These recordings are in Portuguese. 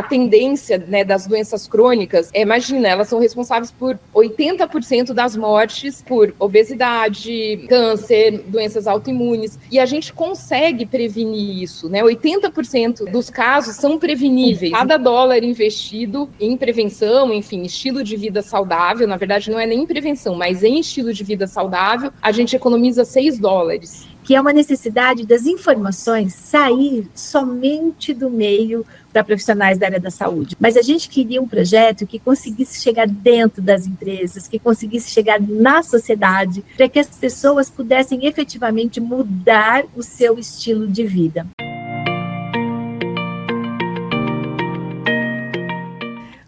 a tendência, né, das doenças crônicas, imagina, elas são responsáveis por 80% das mortes por obesidade, câncer, doenças autoimunes, e a gente consegue prevenir isso, né? 80% dos casos são preveníveis. Cada dólar investido em prevenção, enfim, estilo de vida saudável, na verdade não é nem em prevenção, mas em estilo de vida saudável, a gente economiza $6. Que é uma necessidade das informações sair somente do meio para profissionais da área da saúde. Mas a gente queria um projeto que conseguisse chegar dentro das empresas, que conseguisse chegar na sociedade, para que as pessoas pudessem efetivamente mudar o seu estilo de vida.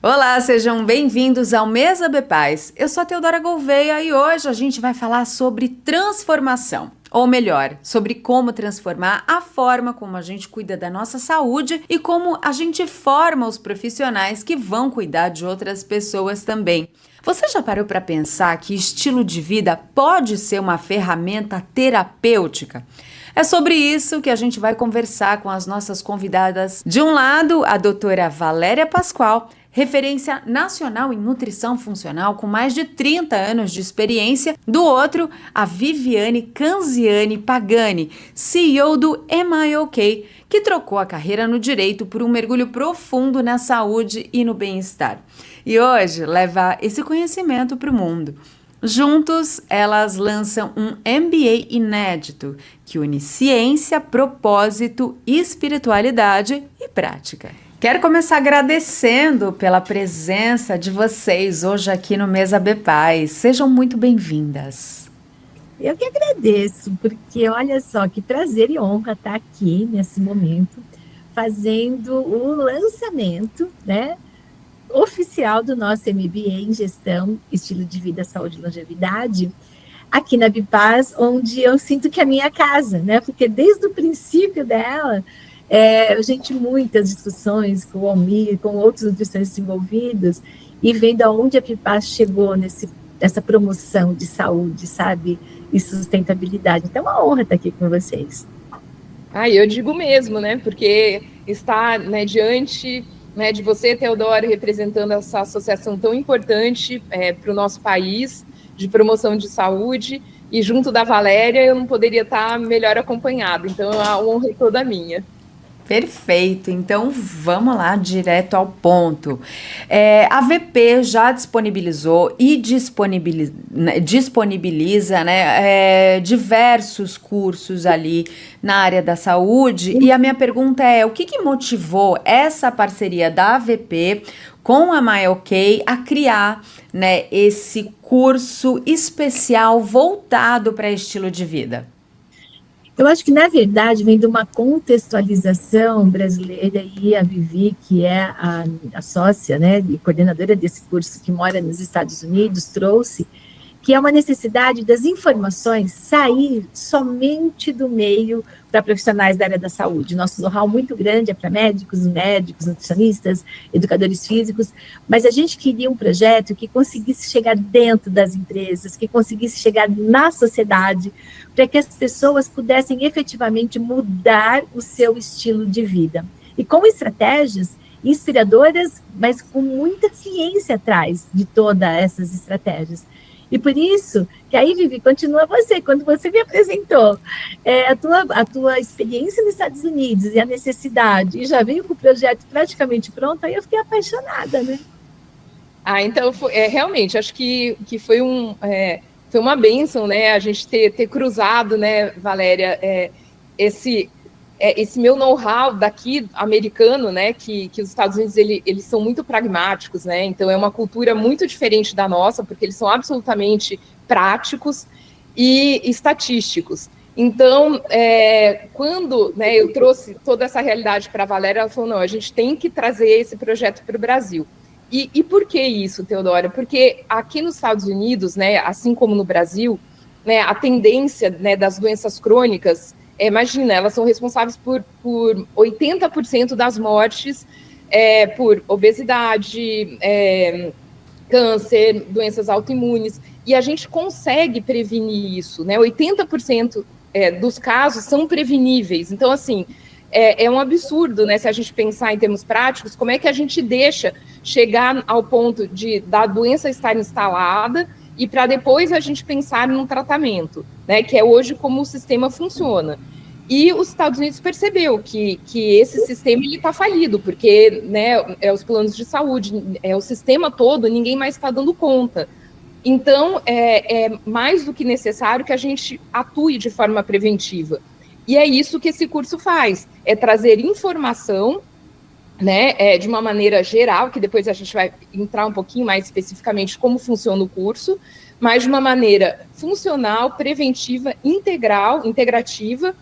Olá, sejam bem-vindos ao Mesa Bepaz. Eu sou a Teodora Gouveia e hoje a gente vai falar sobre transformação. Ou melhor, sobre como transformar a forma como a gente cuida da nossa saúde e como a gente forma os profissionais que vão cuidar de outras pessoas também. Você já parou para pensar que estilo de vida pode ser uma ferramenta terapêutica? É sobre isso que a gente vai conversar com as nossas convidadas. De um lado, a doutora Valéria Pascoal, referência nacional em nutrição funcional com mais de 30 anos de experiência. Do outro, a Viviane Canziani Pagani, CEO do MIOK, que trocou a carreira no direito por um mergulho profundo na saúde e no bem-estar. E hoje leva esse conhecimento para o mundo. Juntos, elas lançam um MBA inédito que une ciência, propósito, espiritualidade e prática. Quero começar agradecendo pela presença de vocês hoje aqui no Mesa Bepaz. Sejam muito bem-vindas. Eu que agradeço, porque olha só, que prazer e honra estar aqui nesse momento, fazendo o lançamento, né, oficial do nosso MBA em Gestão, Estilo de Vida, Saúde e Longevidade, aqui na Bipaz, onde eu sinto que é a minha casa, né, porque desde o princípio dela, gente, muitas discussões com o Almir, com outros nutricionistas envolvidos, e vendo aonde a Bipaz chegou nessa promoção de saúde, sabe, e sustentabilidade. Então, é uma honra estar aqui com vocês. Eu digo mesmo, né, porque está, né, diante, né, de você, Teodora, representando essa associação tão importante para o nosso país, de promoção de saúde, e junto da Valéria, eu não poderia estar melhor acompanhada, então a honra é toda minha. Perfeito, então vamos lá direto ao ponto. A VP já disponibilizou e disponibiliza, né, diversos cursos ali na área da saúde, e a minha pergunta é, o que motivou essa parceria da VP com a MIOK a criar, né, esse curso especial voltado para estilo de vida? Eu acho que, na verdade, vem de uma contextualização brasileira, e a Vivi, que é a sócia, né, e coordenadora desse curso, que mora nos Estados Unidos, trouxe, que é uma necessidade das informações sair somente do meio para profissionais da área da saúde. Nosso know-how muito grande é para médicos, nutricionistas, educadores físicos, mas a gente queria um projeto que conseguisse chegar dentro das empresas, que conseguisse chegar na sociedade, para que as pessoas pudessem efetivamente mudar o seu estilo de vida. E com estratégias inspiradoras, mas com muita ciência atrás de todas essas estratégias. E por isso, que aí, Vivi, continua você, quando você me apresentou a tua experiência nos Estados Unidos e a necessidade, e já veio com o projeto praticamente pronto, aí eu fiquei apaixonada, né? Então, realmente, acho que foi foi uma bênção, né, a gente ter cruzado, né, Valéria, esse meu know-how daqui, americano, né, que os Estados Unidos, eles são muito pragmáticos, né, então é uma cultura muito diferente da nossa, porque eles são absolutamente práticos e estatísticos. Então, quando, né, eu trouxe toda essa realidade para a Valéria, ela falou, não, a gente tem que trazer esse projeto para o Brasil. E por que isso, Teodora? Porque aqui nos Estados Unidos, né, assim como no Brasil, né, a tendência, né, das doenças crônicas, imagina, elas são responsáveis por 80% das mortes por obesidade, câncer, doenças autoimunes, e a gente consegue prevenir isso, né? 80% dos casos são preveníveis. Então, assim, é um absurdo, né? Se a gente pensar em termos práticos, como é que a gente deixa chegar ao ponto da doença estar instalada e para depois a gente pensar num tratamento, né? Que é hoje como o sistema funciona. E os Estados Unidos percebeu que esse sistema está falido, porque, né, os planos de saúde, o sistema todo, ninguém mais está dando conta. Então, é mais do que necessário que a gente atue de forma preventiva. E é isso que esse curso faz, é trazer informação, né, de uma maneira geral, que depois a gente vai entrar um pouquinho mais especificamente como funciona o curso, mas de uma maneira funcional, preventiva, integrativa,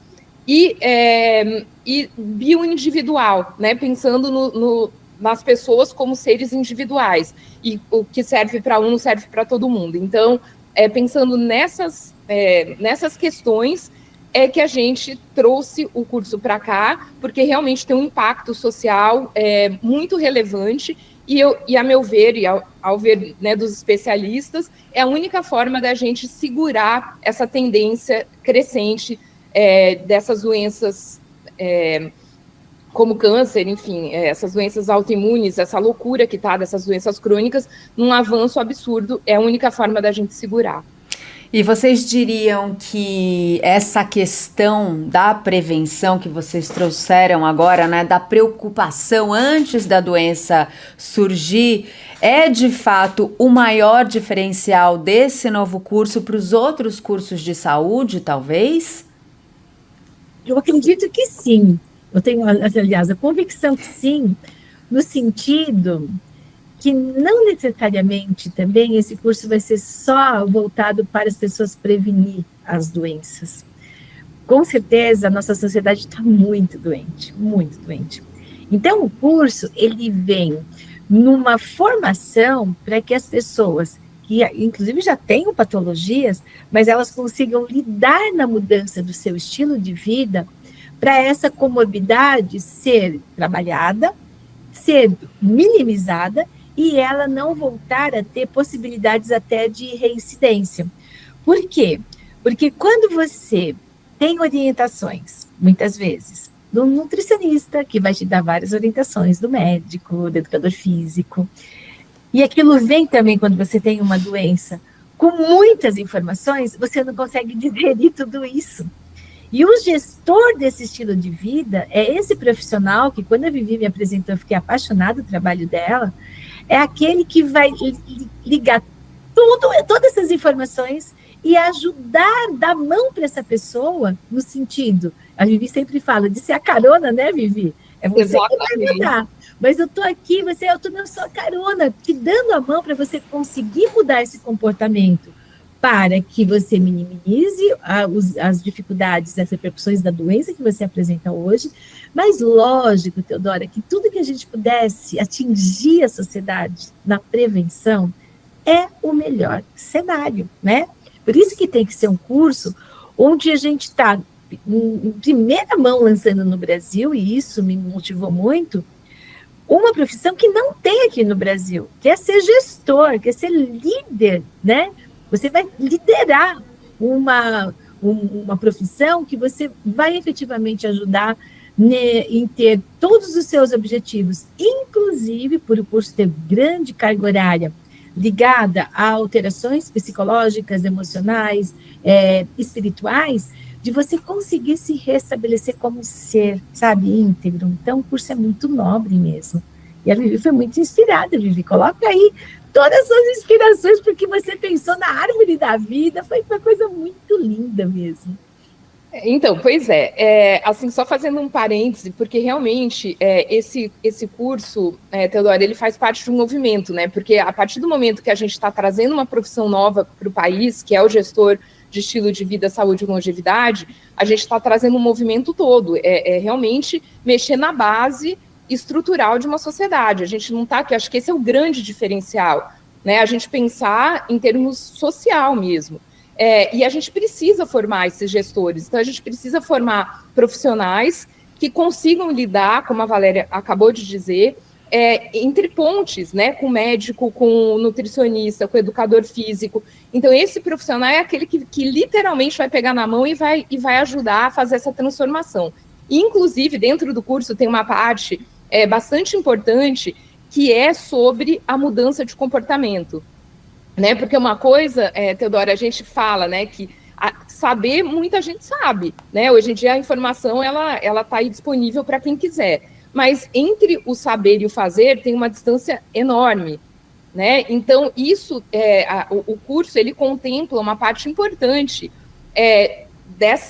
e bioindividual, né? Pensando nas pessoas como seres individuais, e o que serve para um não serve para todo mundo. Então, pensando nessas questões, é que a gente trouxe o curso para cá, porque realmente tem um impacto social muito relevante, e a meu ver, e ao ver, né, dos especialistas, é a única forma da gente segurar essa tendência crescente dessas doenças como câncer, enfim, essas doenças autoimunes, essa loucura que está dessas doenças crônicas, num avanço absurdo, é a única forma da gente segurar. E vocês diriam que essa questão da prevenção que vocês trouxeram agora, né, da preocupação antes da doença surgir, é de fato o maior diferencial desse novo curso para os outros cursos de saúde, talvez? Eu acredito que sim. Eu tenho, aliás, a convicção que sim, no sentido que não necessariamente também esse curso vai ser só voltado para as pessoas prevenir as doenças. Com certeza, a nossa sociedade está muito doente, muito doente. Então, o curso, ele vem numa formação para que as pessoas, que inclusive já tenham patologias, mas elas consigam lidar na mudança do seu estilo de vida para essa comorbidade ser trabalhada, ser minimizada e ela não voltar a ter possibilidades até de reincidência. Por quê? Porque quando você tem orientações, muitas vezes, do nutricionista, que vai te dar várias orientações, do médico, do educador físico, e aquilo vem também quando você tem uma doença, com muitas informações, você não consegue digerir tudo isso. E o gestor desse estilo de vida é esse profissional que, quando a Vivi me apresentou, eu fiquei apaixonada do trabalho dela, é aquele que vai ligar todas essas informações e ajudar, dar mão para essa pessoa, no sentido, a Vivi sempre fala, de ser a carona, né, Vivi? É você que vai mudar. Mas eu estou aqui, eu estou na sua carona, te dando a mão para você conseguir mudar esse comportamento, para que você minimize as dificuldades, as repercussões da doença que você apresenta hoje, mas lógico, Teodora, que tudo que a gente pudesse atingir a sociedade na prevenção é o melhor cenário, né? Por isso que tem que ser um curso onde a gente está em primeira mão lançando no Brasil, e isso me motivou muito, uma profissão que não tem aqui no Brasil, que é ser gestor, que é ser líder, né? Você vai liderar uma profissão que você vai efetivamente ajudar em ter todos os seus objetivos, inclusive por o curso ter grande carga horária ligada a alterações psicológicas, emocionais, espirituais, de você conseguir se restabelecer como ser, sabe, íntegro. Então, o curso é muito nobre mesmo. E a Vivi foi muito inspirada, Vivi. Coloca aí todas as suas inspirações, porque você pensou na árvore da vida, foi uma coisa muito linda mesmo. Então, pois assim, só fazendo um parêntese, porque realmente esse curso, Teodora, ele faz parte de um movimento, né? Porque a partir do momento que a gente está trazendo uma profissão nova para o país, que é o gestor de estilo de vida, saúde e longevidade, a gente está trazendo um movimento todo, realmente mexer na base estrutural de uma sociedade. A gente não está aqui, acho que esse é o grande diferencial, né? A gente pensar em termos social mesmo. E a gente precisa formar esses gestores, então a gente precisa formar profissionais que consigam lidar, como a Valéria acabou de dizer, entre pontes, né, com o médico, com o nutricionista, com o educador físico. Então esse profissional é aquele que literalmente vai pegar na mão e vai ajudar a fazer essa transformação. Inclusive, dentro do curso tem uma parte bastante importante que é sobre a mudança de comportamento, né? Porque uma coisa, Teodora, a gente fala, né, que saber, muita gente sabe, né? Hoje em dia a informação, ela tá aí disponível para quem quiser, mas entre o saber e o fazer tem uma distância enorme, né? Então, isso, o curso, ele contempla uma parte importante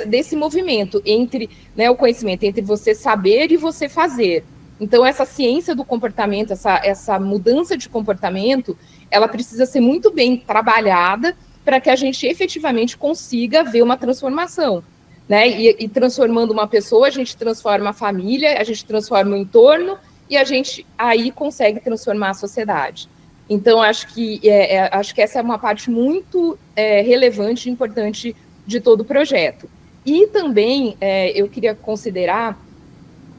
desse movimento entre, né, o conhecimento, entre você saber e você fazer. Então, essa ciência do comportamento, essa mudança de comportamento, ela precisa ser muito bem trabalhada para que a gente efetivamente consiga ver uma transformação, né? E transformando uma pessoa, a gente transforma a família, a gente transforma o entorno e a gente aí consegue transformar a sociedade. Então, acho que essa é uma parte muito relevante e importante de todo o projeto. E também eu queria considerar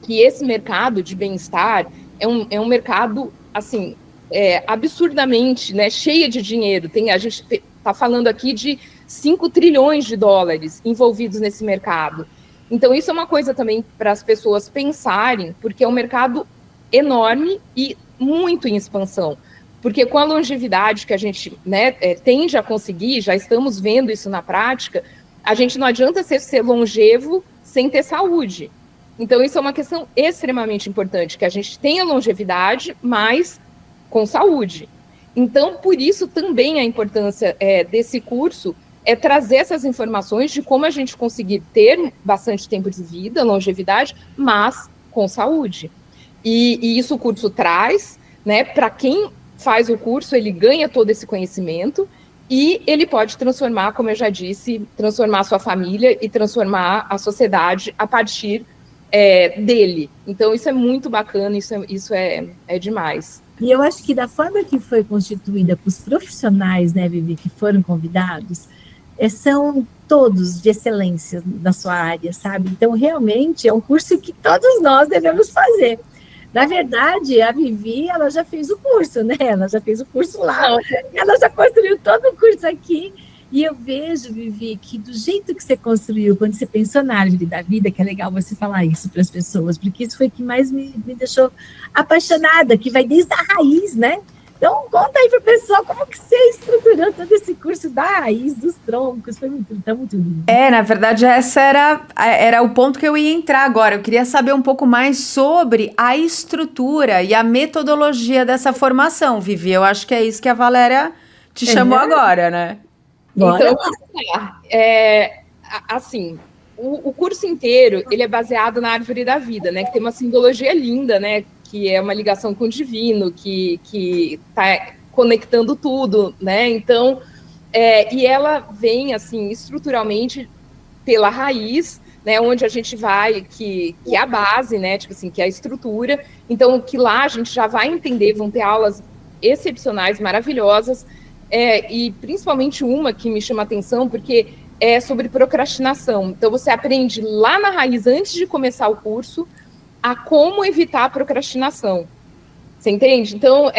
que esse mercado de bem-estar é um mercado, assim, absurdamente, né, cheio de dinheiro. A gente está falando aqui de 5 trilhões de dólares envolvidos nesse mercado. Então, isso é uma coisa também para as pessoas pensarem, porque é um mercado enorme e muito em expansão. Porque com a longevidade que a gente, né, tende a conseguir, já estamos vendo isso na prática, a gente não adianta ser longevo sem ter saúde. Então, isso é uma questão extremamente importante, que a gente tenha longevidade, mas com saúde. Então, por isso também a importância desse curso é trazer essas informações de como a gente conseguir ter bastante tempo de vida, longevidade, mas com saúde. E isso o curso traz, né? Para quem faz o curso, ele ganha todo esse conhecimento e ele pode transformar, como eu já disse, transformar a sua família e transformar a sociedade a partir dele. Então, isso é muito bacana, isso é demais. E eu acho que da forma que foi constituída para os profissionais, né, Vivi, que foram convidados, são todos de excelência na sua área, sabe? Então, realmente, é um curso que todos nós devemos fazer. Na verdade, a Vivi, ela já fez o curso, né? Ela já fez o curso lá, ela já construiu todo o curso aqui. E eu vejo, Vivi, que do jeito que você construiu, quando você pensou na árvore da vida, que é legal você falar isso para as pessoas, porque isso foi o que mais me deixou apaixonada, que vai desde a raiz, né? Então, conta aí para o pessoal como que você estruturou todo esse curso da raiz, dos troncos, foi muito lindo. Na verdade, essa era o ponto que eu ia entrar agora. Eu queria saber um pouco mais sobre a estrutura e a metodologia dessa formação, Vivi. Eu acho que é isso que a Valéria te chamou agora, né? Então, assim, o curso inteiro, ele é baseado na árvore da vida, né? Que tem uma simbologia linda, né? Que é uma ligação com o divino, que está conectando tudo, né? Então, e ela vem, assim, estruturalmente pela raiz, né? Onde a gente vai, que é a base, né? Tipo assim, que é a estrutura. Então, que lá a gente já vai entender, vão ter aulas excepcionais, maravilhosas, e principalmente uma que me chama a atenção, porque é sobre procrastinação. Então, você aprende lá na raiz, antes de começar o curso, a como evitar a procrastinação. Você entende? Então,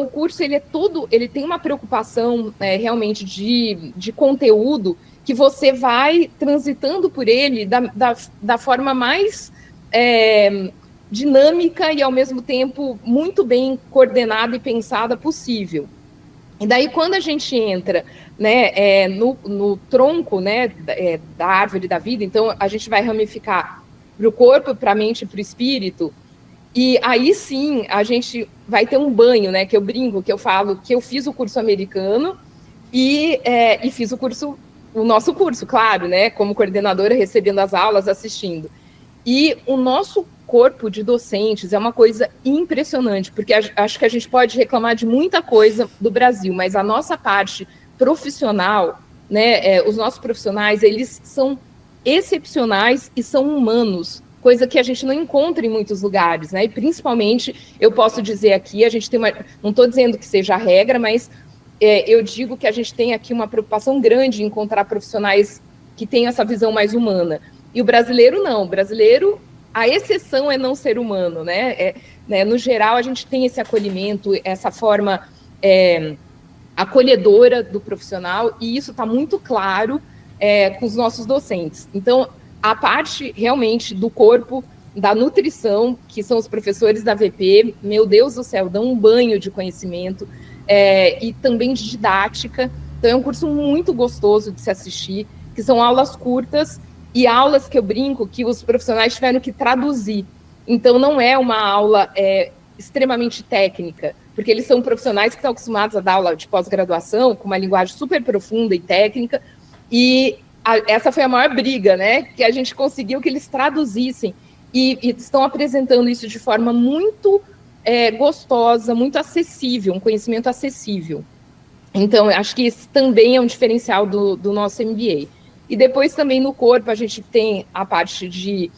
o curso, ele tem uma preocupação realmente de conteúdo, que você vai transitando por ele da forma mais dinâmica e, ao mesmo tempo, muito bem coordenada e pensada possível. E daí, quando a gente entra, né, no tronco, né, da árvore da vida, então a gente vai ramificar para o corpo, para a mente e para o espírito, e aí sim a gente vai ter um banho, né, que eu brinco, que eu falo que eu fiz o curso americano e fiz o nosso curso, claro, né, como coordenadora, recebendo as aulas, assistindo. E o nosso corpo de docentes é uma coisa impressionante, porque acho que a gente pode reclamar de muita coisa do Brasil, mas a nossa parte profissional, né, os nossos profissionais, eles são excepcionais e são humanos, coisa que a gente não encontra em muitos lugares, né, e principalmente, eu posso dizer aqui, a gente tem não estou dizendo que seja a regra, mas eu digo que a gente tem aqui uma preocupação grande em encontrar profissionais que tenham essa visão mais humana, e o brasileiro não, o brasileiro, a exceção é não ser humano, né? No geral, a gente tem esse acolhimento, essa forma acolhedora do profissional, e isso está muito claro com os nossos docentes. Então, a parte realmente do corpo, da nutrição, que são os professores da VP, meu Deus do céu, dão um banho de conhecimento, e também de didática. Então é um curso muito gostoso de se assistir, que são aulas curtas e aulas que eu brinco que os profissionais tiveram que traduzir. Então não é uma aula extremamente técnica, porque eles são profissionais que estão acostumados a dar aula de pós-graduação com uma linguagem super profunda e técnica, e essa foi a maior briga, né, que a gente conseguiu que eles traduzissem, e estão apresentando isso de forma muito gostosa, muito acessível, um conhecimento acessível. Então, eu acho que esse também é um diferencial do nosso MBA. E depois também no corpo a gente tem a parte de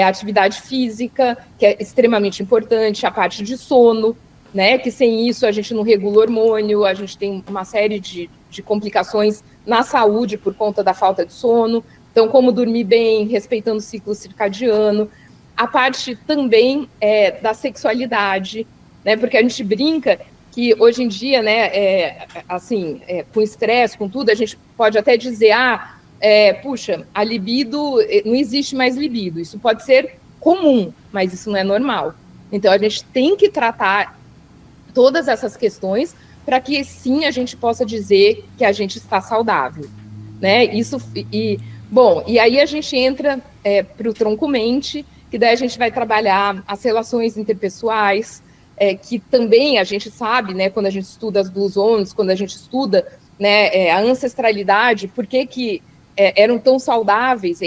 atividade física, que é extremamente importante, a parte de sono, né, que sem isso a gente não regula hormônio, a gente tem uma série de complicações na saúde por conta da falta de sono. Então, como dormir bem, respeitando o ciclo circadiano. A parte também da sexualidade, né, porque a gente brinca que hoje em dia, né, com estresse, com tudo, a gente pode até dizer, puxa, a libido, não existe mais libido, isso pode ser comum, mas isso não é normal. Então, a gente tem que tratar todas essas questões para que, sim, a gente possa dizer que a gente está saudável, né, e aí a gente entra para o tronco-mente, que daí a gente vai trabalhar as relações interpessoais, que também a gente sabe, né, quando a gente estuda as Blue Zones, quando a gente estuda, né, a ancestralidade, por que eram tão saudáveis,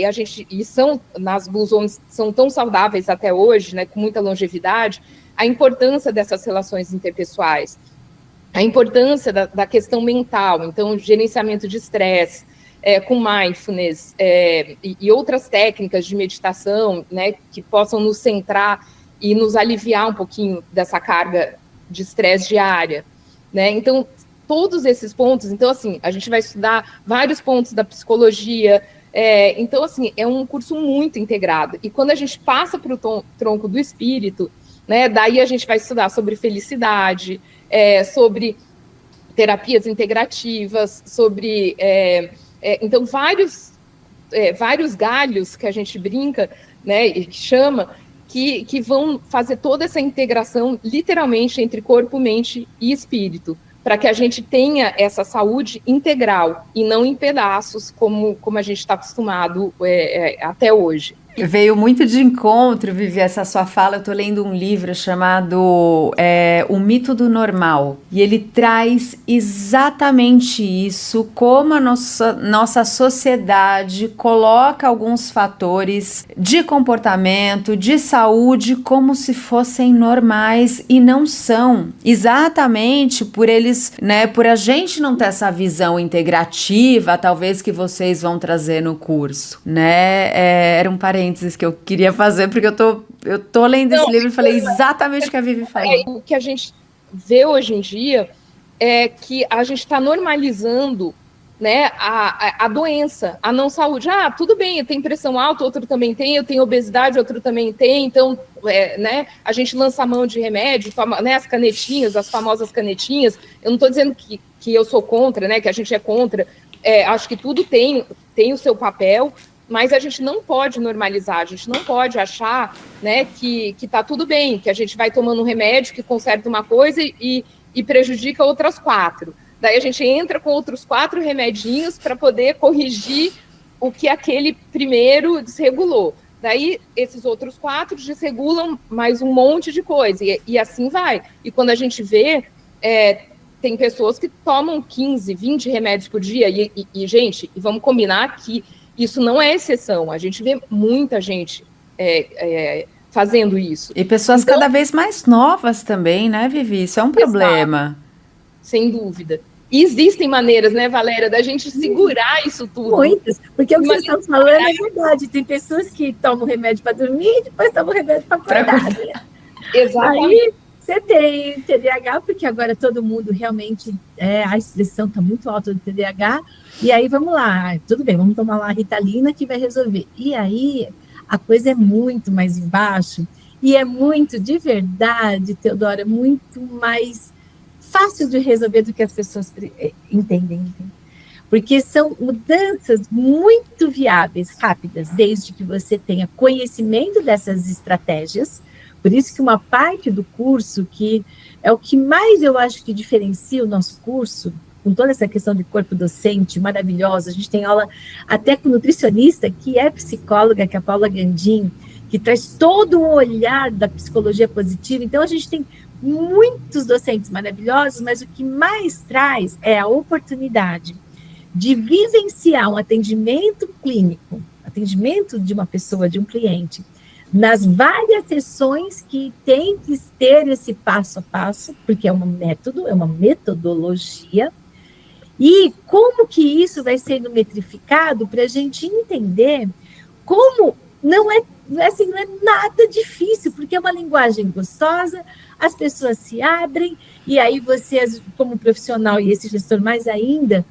são, nas Blue Zones, são tão saudáveis até hoje, né, com muita longevidade, a importância dessas relações interpessoais, a importância da questão mental, então, gerenciamento de estresse, com mindfulness e outras técnicas de meditação, né, que possam nos centrar e nos aliviar um pouquinho dessa carga de estresse diária, né? Então, todos esses pontos, então, assim, a gente vai estudar vários pontos da psicologia, então, assim, é um curso muito integrado. E quando a gente passa para o tronco do espírito, né, daí a gente vai estudar sobre felicidade, sobre terapias integrativas, sobre... então, vários galhos que a gente brinca, né, e chama, que vão fazer toda essa integração, literalmente, entre corpo, mente e espírito, para que a gente tenha essa saúde integral, e não em pedaços, como a gente está acostumado até hoje. Veio muito de encontro, Vivi, essa sua fala. Eu estou lendo um livro chamado O Mito do Normal, e ele traz exatamente isso, como a nossa sociedade coloca alguns fatores de comportamento, de saúde, como se fossem normais, e não são, exatamente por eles, né, por a gente não ter essa visão integrativa, talvez, que vocês vão trazer no curso, né? Era um parênteses que eu queria fazer, porque eu tô lendo esse livro e falei exatamente o que a Vivi falou. O que a gente vê hoje em dia é que a gente está normalizando, né, a doença, a não saúde. Tudo bem, eu tenho pressão alta, outro também tem, eu tenho obesidade, outro também tem, então, né, a gente lança a mão de remédio, toma, né, as canetinhas, as famosas canetinhas. Eu não estou dizendo que eu sou contra, né, que a gente é contra, acho que tudo tem o seu papel, mas a gente não pode normalizar, a gente não pode achar, né, que tá tudo bem, que a gente vai tomando um remédio que conserta uma coisa e prejudica outras 4. Daí a gente entra com outros 4 remedinhos para poder corrigir o que aquele primeiro desregulou. Daí esses outros 4 desregulam mais um monte de coisa, e assim vai. E quando a gente vê, tem pessoas que tomam 15, 20 remédios por dia, e gente, vamos combinar que isso não é exceção, a gente vê muita gente fazendo isso. E pessoas cada vez mais novas também, né, Vivi? Isso é um problema. Sem dúvida. E existem maneiras, né, Valéria, da gente segurar isso tudo. Muitas, porque o que vocês estão falando é verdade. Tem pessoas que tomam remédio para dormir e depois tomam remédio para acordar. Exatamente. Aí você tem TDAH, porque agora todo mundo realmente, a expressão está muito alta do TDAH, e aí vamos lá, tudo bem, vamos tomar lá a Ritalina que vai resolver. E aí a coisa é muito mais embaixo, e é muito, de verdade, Teodora, muito mais fácil de resolver do que as pessoas entendem. porque são mudanças muito viáveis, rápidas, desde que você tenha conhecimento dessas estratégias. Por isso que uma parte do curso, que é o que mais eu acho que diferencia o nosso curso, com toda essa questão de corpo docente maravilhosa, a gente tem aula até com nutricionista, que é psicóloga, que é a Paula Gandim, que traz todo um olhar da psicologia positiva. Então, a gente tem muitos docentes maravilhosos, mas o que mais traz é a oportunidade de vivenciar um atendimento clínico, atendimento de uma pessoa, de um cliente, nas várias sessões que tem que ter esse passo a passo, porque é um método, é uma metodologia, e como que isso vai sendo metrificado para a gente entender como não é nada difícil, porque é uma linguagem gostosa, as pessoas se abrem, e aí você, como profissional, e esse gestor mais ainda,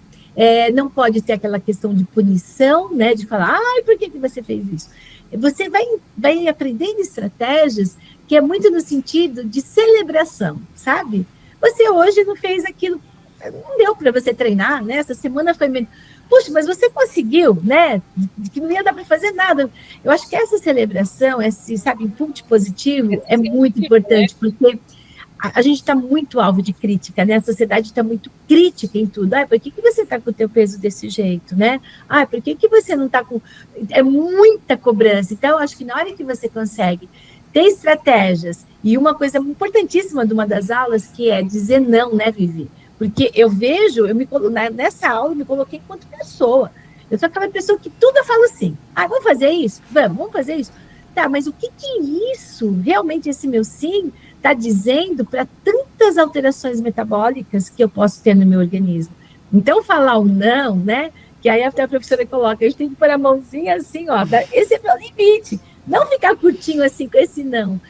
não pode ter aquela questão de punição, né, de falar, por que você fez isso? Você vai aprendendo estratégias que é muito no sentido de celebração, sabe? Você hoje não fez aquilo, não deu para você treinar, né? Essa semana foi meio... Puxa, mas você conseguiu, né? Que não ia dar para fazer nada. Eu acho que essa celebração, esse, sabe, input positivo é muito importante, porque a gente está muito alvo de crítica, né? A sociedade está muito crítica em tudo. Por que você está com o teu peso desse jeito, né? Por que você não está com... É muita cobrança. Então, eu acho que na hora que você consegue ter estratégias, e uma coisa importantíssima de uma das aulas, que é dizer não, né, Vivi? Porque eu vejo, nessa aula, eu me coloquei enquanto pessoa. Eu sou aquela pessoa que tudo eu falo assim. Vamos fazer isso? Vamos fazer isso? Tá, mas o que isso, realmente, esse meu sim, está dizendo para tantas alterações metabólicas que eu posso ter no meu organismo? Então, falar o não, né? Que aí até a professora coloca, a gente tem que pôr a mãozinha assim, esse é meu limite. Não ficar curtinho assim com esse não.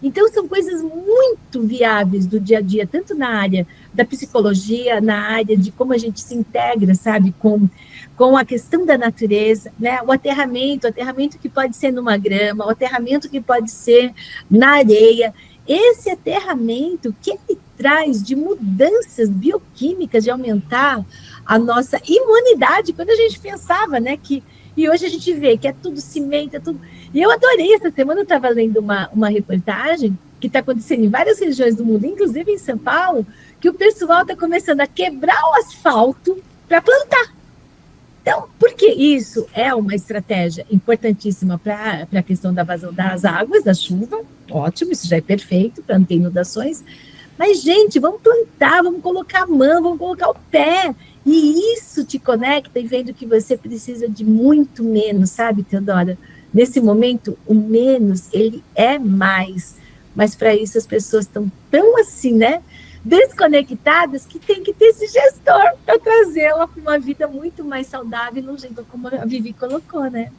Então, são coisas muito viáveis do dia a dia, tanto na área da psicologia, na área de como a gente se integra, sabe, com a questão da natureza, né? O aterramento que pode ser numa grama, o aterramento que pode ser na areia. Esse aterramento que ele traz de mudanças bioquímicas, de aumentar a nossa imunidade, quando a gente pensava, né, e hoje a gente vê que é tudo cimento, é tudo... E eu adorei, essa semana eu estava lendo uma reportagem que está acontecendo em várias regiões do mundo, inclusive em São Paulo, que o pessoal está começando a quebrar o asfalto para plantar. Então, porque isso é uma estratégia importantíssima para a questão da vazão das águas, da chuva, ótimo, isso já é perfeito, para não ter inundações, mas, gente, vamos plantar, vamos colocar a mão, vamos colocar o pé, e isso te conecta e vendo que você precisa de muito menos, sabe, Teodora? Nesse momento, o menos, ele é mais, mas para isso as pessoas estão tão assim, né, desconectadas, que tem que ter esse gestor para trazê-la para uma vida muito mais saudável, no jeito como a Vivi colocou, né?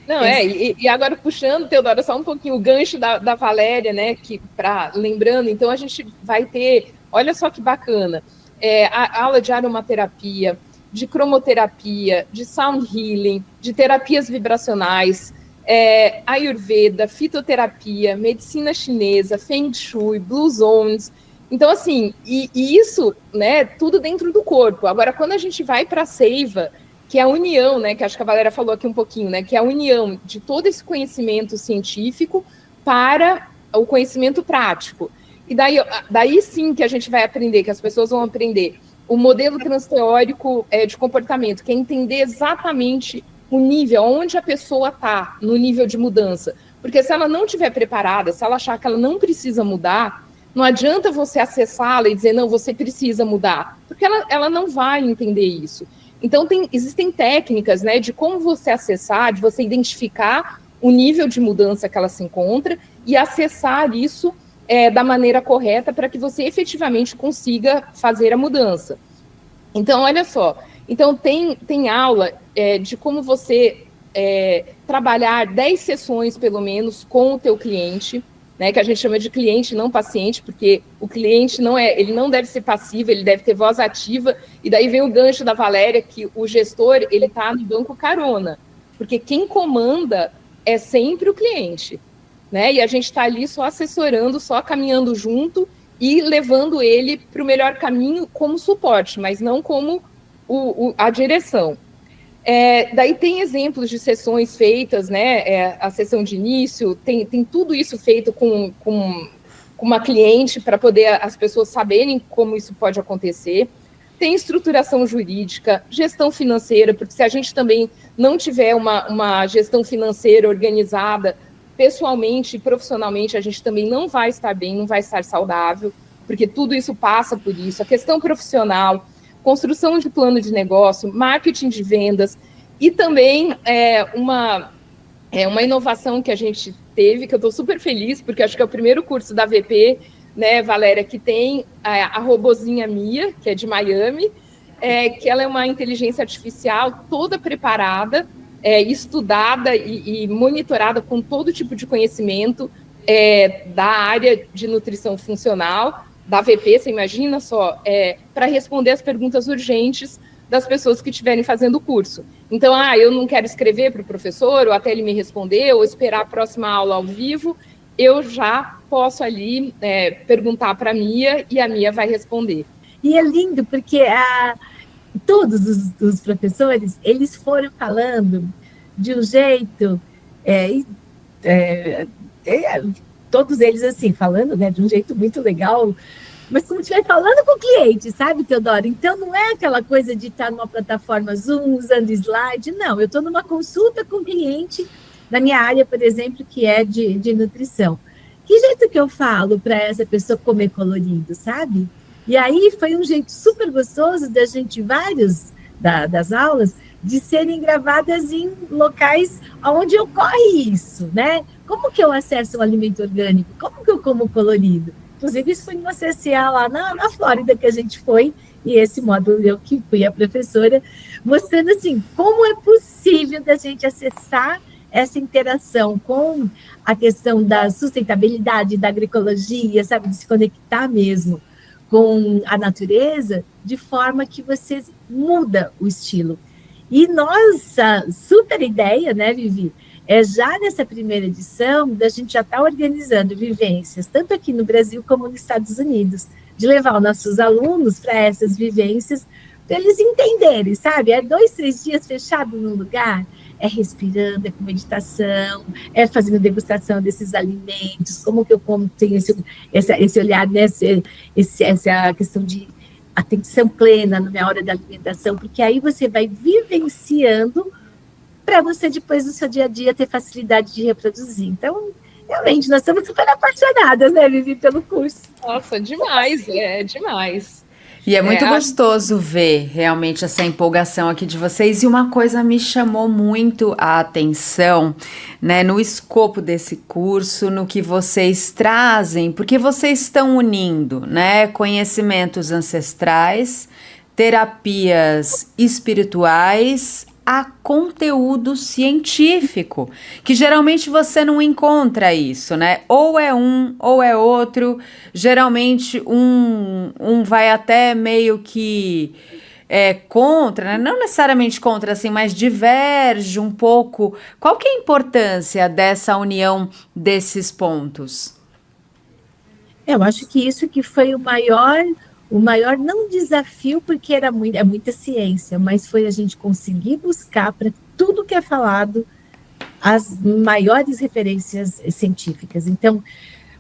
Não, e agora puxando, Teodora, só um pouquinho o gancho da Valéria, né, lembrando, então a gente vai ter, olha só que bacana, a aula de aromaterapia, de cromoterapia, de sound healing, de terapias vibracionais, Ayurveda, fitoterapia, medicina chinesa, Feng Shui, Blue Zones. Então, assim, e isso, né, tudo dentro do corpo. Agora, quando a gente vai para a seiva, que é a união, né, que acho que a Valéria falou aqui um pouquinho, né, que é a união de todo esse conhecimento científico para o conhecimento prático. E daí sim que a gente vai aprender, que as pessoas vão aprender o modelo transteórico de comportamento, que é entender exatamente o nível, onde a pessoa está no nível de mudança. Porque se ela não estiver preparada, se ela achar que ela não precisa mudar, não adianta você acessá-la e dizer, não, você precisa mudar, porque ela não vai entender isso. Então, existem técnicas, né, de como você acessar, de você identificar o nível de mudança que ela se encontra e acessar isso da maneira correta para que você efetivamente consiga fazer a mudança. Então, olha só, então tem aula de como você trabalhar 10 sessões, pelo menos, com o teu cliente, né, que a gente chama de cliente, não paciente, porque o cliente ele não deve ser passivo, ele deve ter voz ativa, e daí vem o gancho da Valéria, que o gestor, ele está no banco carona, porque quem comanda é sempre o cliente, né, e a gente está ali só assessorando, só caminhando junto e levando ele para o melhor caminho como suporte, mas não como a direção. Daí tem exemplos de sessões feitas, né? A sessão de início, tem tudo isso feito com uma cliente para poder as pessoas saberem como isso pode acontecer. Tem estruturação jurídica, gestão financeira, porque se a gente também não tiver uma gestão financeira organizada, pessoalmente e profissionalmente, a gente também não vai estar bem, não vai estar saudável, porque tudo isso passa por isso. A questão profissional, construção de plano de negócio, marketing de vendas, e também uma inovação que a gente teve, que eu estou super feliz, porque acho que é o primeiro curso da VP, né, Valéria, que tem a robozinha Mia, que é de Miami, que ela é uma inteligência artificial toda preparada, estudada e monitorada com todo tipo de conhecimento da área de nutrição funcional, da VP, você imagina só, para responder as perguntas urgentes das pessoas que estiverem fazendo o curso. Então, eu não quero escrever para o professor, ou até ele me responder, ou esperar a próxima aula ao vivo, eu já posso ali perguntar para a Mia, e a Mia vai responder. E é lindo, porque todos os professores, eles foram falando de um jeito, todos eles assim, falando, né, de um jeito muito legal, mas como se estivesse falando com o cliente, sabe, Teodoro? Então, não é aquela coisa de estar numa plataforma Zoom, usando slide, não. Eu estou numa consulta com o cliente, na minha área, por exemplo, que é de nutrição. Que jeito que eu falo para essa pessoa comer colorido, sabe? E aí foi um jeito super gostoso da gente, vários das aulas, de serem gravadas em locais onde ocorre isso, né? Como que eu acesso o alimento orgânico? Como que eu como colorido? Inclusive, isso foi numa CCA lá na Flórida que a gente foi, e esse módulo eu que fui a professora, mostrando assim, como é possível da gente acessar essa interação com a questão da sustentabilidade, da agroecologia, sabe, de se conectar mesmo com a natureza, de forma que você muda o estilo. E nossa, super ideia, né, Vivi? Já nessa primeira edição, da gente já está organizando vivências, tanto aqui no Brasil como nos Estados Unidos, de levar os nossos alunos para essas vivências, para eles entenderem, sabe? 2, 3 dias fechado num lugar, respirando, com meditação, fazendo degustação desses alimentos, como que eu como, tenho esse olhar, né? Essa questão de atenção plena na minha hora da alimentação, porque aí você vai vivenciando para você depois no seu dia a dia ter facilidade de reproduzir. Então, realmente, nós estamos super apaixonadas, né, Vivi, pelo curso. Nossa, demais, demais. E é muito gostoso ver realmente essa empolgação aqui de vocês. E uma coisa me chamou muito a atenção, né, no escopo desse curso, no que vocês trazem, porque vocês estão unindo, né, conhecimentos ancestrais, terapias espirituais, a conteúdo científico, que geralmente você não encontra isso, né? Ou é um, ou é outro. Geralmente um vai até meio que contra, né? Não necessariamente contra, assim, mas diverge um pouco. Qual que é a importância dessa união desses pontos? Eu acho que isso que foi o maior não desafio, porque é muita ciência, mas foi a gente conseguir buscar para tudo que é falado as maiores referências científicas. Então,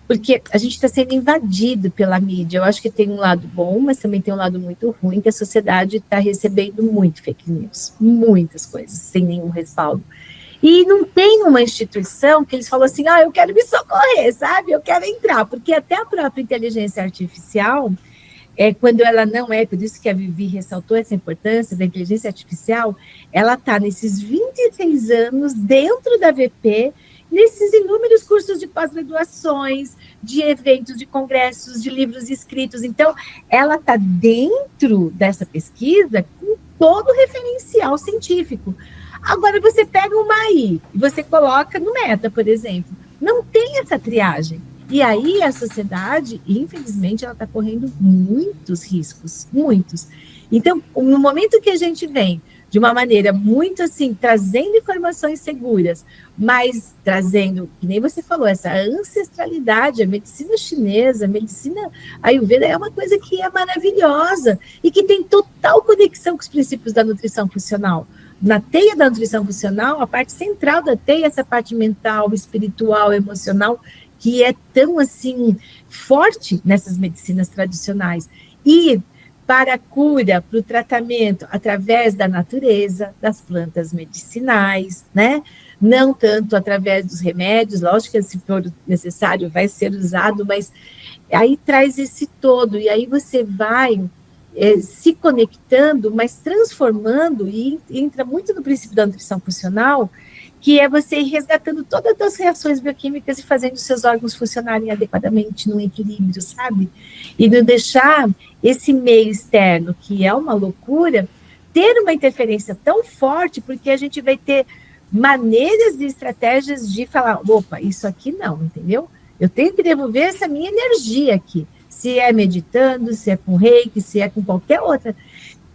porque a gente está sendo invadido pela mídia, eu acho que tem um lado bom, mas também tem um lado muito ruim, que a sociedade está recebendo muito fake news, muitas coisas, sem nenhum respaldo. E não tem uma instituição que eles falam assim, eu quero me socorrer, sabe? Eu quero entrar, porque até a própria inteligência artificial, quando ela não por isso que a Vivi ressaltou essa importância da inteligência artificial, ela está nesses 26 anos dentro da VP, nesses inúmeros cursos de pós-graduações, de eventos, de congressos, de livros escritos. Então, ela está dentro dessa pesquisa com todo o referencial científico. Agora, você pega uma AI e você coloca no Meta, por exemplo, não tem essa triagem. E aí a sociedade, infelizmente, ela está correndo muitos riscos, muitos. Então, no momento que a gente vem de uma maneira muito assim, trazendo informações seguras, mas trazendo, que nem você falou, essa ancestralidade, a medicina chinesa, a medicina Ayurveda é uma coisa que é maravilhosa e que tem total conexão com os princípios da nutrição funcional. Na teia da nutrição funcional, a parte central da teia é essa parte mental, espiritual, emocional, que é tão assim forte nessas medicinas tradicionais. E para a cura, para o tratamento, através da natureza, das plantas medicinais, né? Não tanto através dos remédios, lógico que se for necessário vai ser usado, mas aí traz esse todo, e aí você vai se conectando, mas transformando, e entra muito no princípio da nutrição funcional, que é você ir resgatando todas as reações bioquímicas e fazendo os seus órgãos funcionarem adequadamente, no equilíbrio, sabe? E não deixar esse meio externo, que é uma loucura, ter uma interferência tão forte, porque a gente vai ter maneiras e estratégias de falar, opa, isso aqui não, entendeu? Eu tenho que devolver essa minha energia aqui, se é meditando, se é com reiki, se é com qualquer outra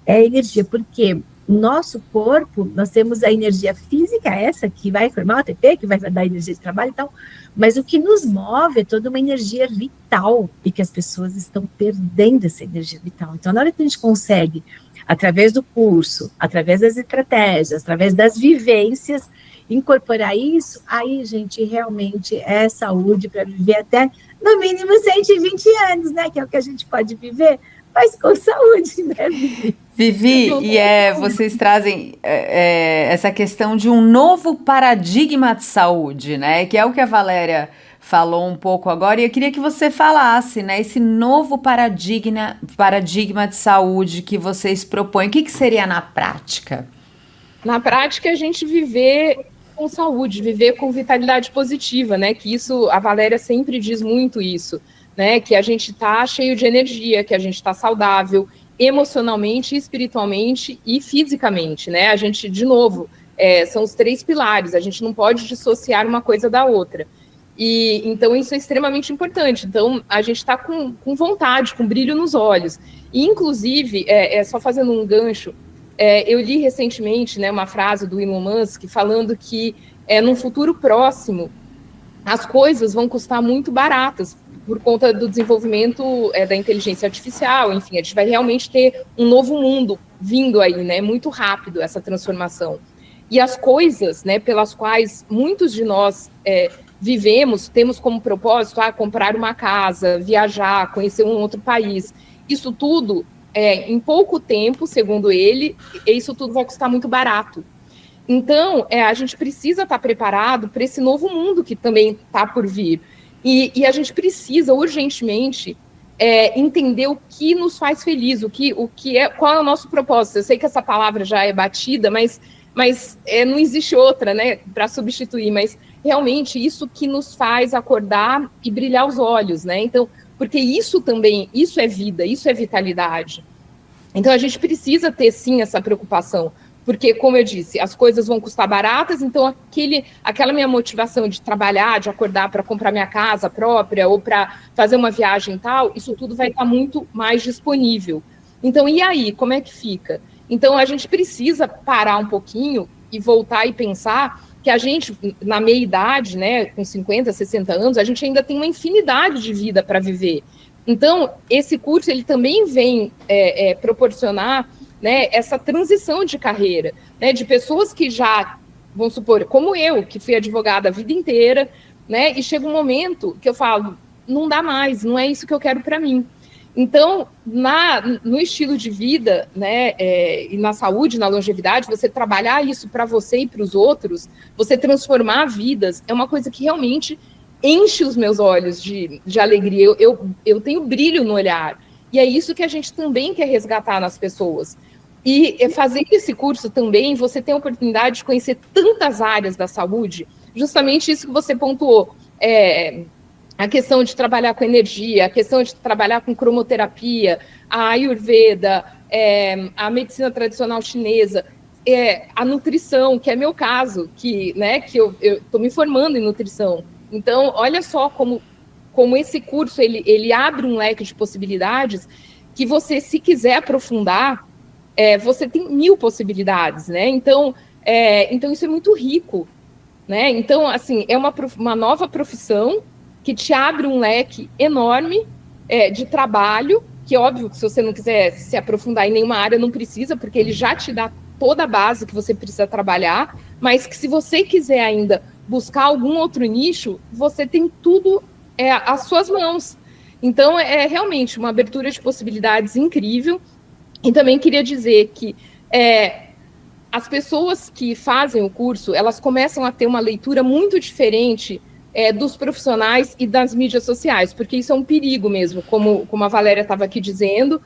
energia, porque nosso corpo, nós temos a energia física, essa que vai formar o ATP, que vai dar energia de trabalho e tal, mas o que nos move é toda uma energia vital, e que as pessoas estão perdendo essa energia vital. Então, na hora que a gente consegue, através do curso, através das estratégias, através das vivências, incorporar isso, aí, gente, realmente é saúde para viver até, no mínimo, 120 anos, né, que é o que a gente pode viver, mas com saúde, né, Vivi? Vivi, vocês trazem essa questão de um novo paradigma de saúde, né? Que é o que a Valéria falou um pouco agora, e eu queria que você falasse, né? Esse novo paradigma de saúde que vocês propõem, o que seria na prática? Na prática, a gente viver com saúde, viver com vitalidade positiva, né? Que isso, a Valéria sempre diz muito isso, né? Que a gente está cheio de energia, que a gente está saudável, emocionalmente, espiritualmente e fisicamente, né? A gente, de novo, são os 3 pilares, a gente não pode dissociar uma coisa da outra. E então isso é extremamente importante. Então a gente está com vontade, com brilho nos olhos. E, inclusive, só fazendo um gancho, eu li recentemente, né, uma frase do Elon Musk falando que num futuro próximo as coisas vão custar muito baratas, por conta do desenvolvimento da inteligência artificial, enfim, a gente vai realmente ter um novo mundo vindo aí, né, muito rápido essa transformação. E as coisas, né, pelas quais muitos de nós vivemos, temos como propósito comprar uma casa, viajar, conhecer um outro país, isso tudo, em pouco tempo, segundo ele, isso tudo vai custar muito barato. Então, a gente precisa estar preparado para esse novo mundo que também está por vir. E a gente precisa, urgentemente, entender o que nos faz feliz, qual é o nosso propósito. Eu sei que essa palavra já é batida, mas não existe outra, né, para substituir, mas realmente isso que nos faz acordar e brilhar os olhos, né? Então, porque isso também, isso é vida, isso é vitalidade. Então, a gente precisa ter, sim, essa preocupação, porque, como eu disse, as coisas vão custar baratas, então aquela minha motivação de trabalhar, de acordar para comprar minha casa própria ou para fazer uma viagem e tal, isso tudo vai estar muito mais disponível. Então, e aí, como é que fica? Então, a gente precisa parar um pouquinho e voltar e pensar que a gente, na meia-idade, né, com 50, 60 anos, a gente ainda tem uma infinidade de vida para viver. Então, esse curso, ele também vem proporcionar, né, essa transição de carreira, né, de pessoas que já, vamos supor, como eu, que fui advogada a vida inteira, né, e chega um momento que eu falo, não dá mais, não é isso que eu quero para mim. Então, no estilo de vida, né, e na saúde, na longevidade, você trabalhar isso para você e para os outros, você transformar vidas, é uma coisa que realmente enche os meus olhos de alegria. Eu tenho brilho no olhar. E é isso que a gente também quer resgatar nas pessoas. E fazendo esse curso também, você tem a oportunidade de conhecer tantas áreas da saúde, justamente isso que você pontuou, a questão de trabalhar com energia, a questão de trabalhar com cromoterapia, a Ayurveda, a medicina tradicional chinesa, a nutrição, que é meu caso, que eu estou me formando em nutrição. Então, olha só como esse curso ele abre um leque de possibilidades que você, se quiser aprofundar, você tem 1000 possibilidades, né? Então isso é muito rico, né? Então, assim, é uma nova profissão que te abre um leque enorme de trabalho, que é óbvio que se você não quiser se aprofundar em nenhuma área, não precisa, porque ele já te dá toda a base que você precisa trabalhar, mas que se você quiser ainda buscar algum outro nicho, você tem tudo às suas mãos. Então, é realmente uma abertura de possibilidades incrível. E também queria dizer que as pessoas que fazem o curso, elas começam a ter uma leitura muito diferente dos profissionais e das mídias sociais, porque isso é um perigo mesmo, como a Valéria estava aqui dizendo,